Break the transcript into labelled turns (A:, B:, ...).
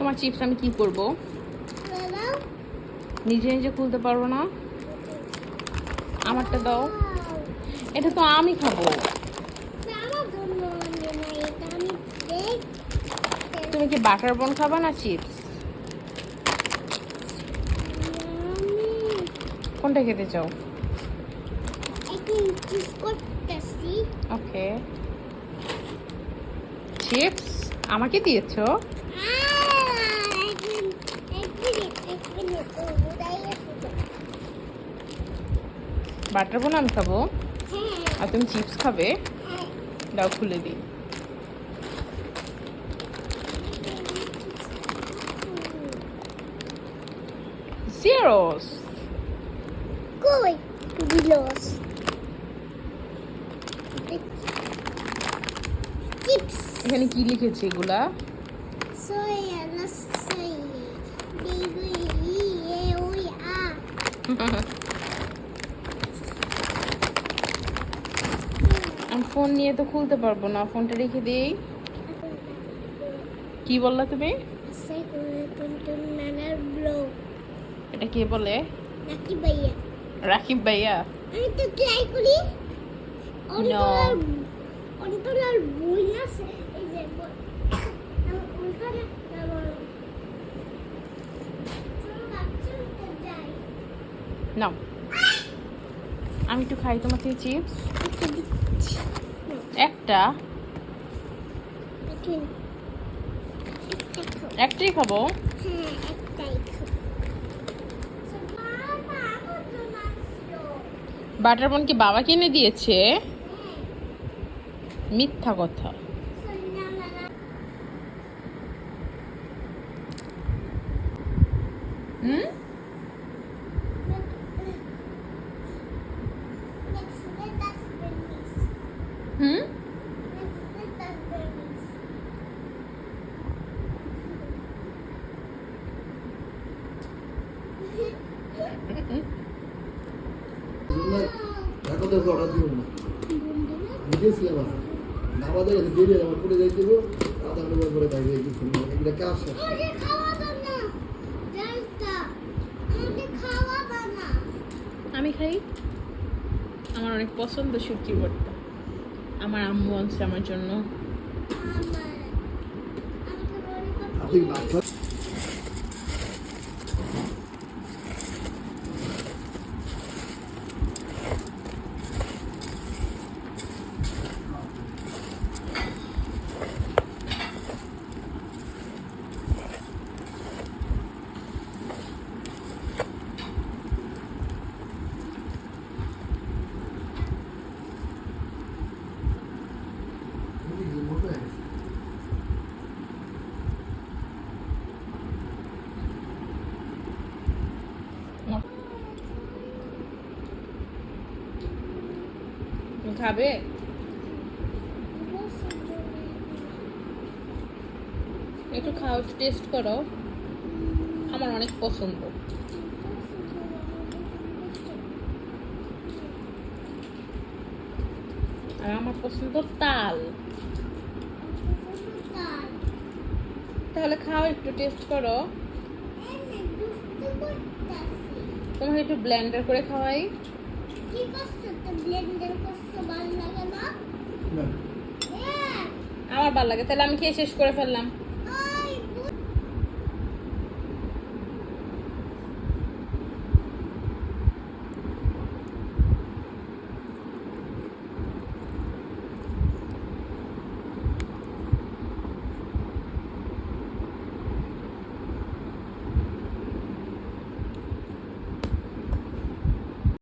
A: তোমার চিপস আমি কি করব? নিজে নিজে খুলতে পারবো না? আমারটা দাও। এটা তো আমি খাবো। তুমি কি বাটার বন খাবা না চিপস? কোনটা খেতে চাও? ওকে, চিপস আমাকে দিয়েছো? বাটার বন আমি খাবো আর তুমি চিপস খাবে? দাও খুলে দিই। Zeros.
B: Koi bilos. Chips.
A: এখানে কি লিখেছে এগুলা?
B: Soya na soya. Bibi e oi a.
A: আমি ফোন নিয়ে তো খুলতে পারবো না, ফোনটা রেখে দিই। কি বললা তুমি?
B: Say tuntun nanar blow.
A: এটা কে বলে?
B: Naki bhaiya.
A: রাকিব ভাইয়া?
B: আমি তো ট্রাই করি। অন্তরার বই আছে এই যে
A: নাও, আমি একটু খাই তোমাকে চিপস। একটা একটাই খাবো। বাটার বন কি বাবা কিনে দিয়েছে? মিথ্যা কথা। হুম, হুম,
C: অর্ডার দিব না দিয়েছিলাম আমাদের দিয়ে আমার পড়ে যাই দেবো আধা ঘন্টা পরে তাই এটা কাজ
A: আমি খাই। আমার অনেক পছন্দ শুটকি ভর্তা। আমার আম্মু আনছে আমার জন্য।
C: আপনি বাচ্চা
A: তুমি খাবে? একটু খাও, একটু টেস্ট করো। আমার অনেক পছন্দ। আর আমার পছন্দ তাল। তাহলে খাও, একটু টেস্ট করো। তোমাকে একটু ব্লেন্ডার করে খাওয়াই। আমার ভালো লাগে, তাহলে আমি খেয়ে শেষ করে ফেললাম।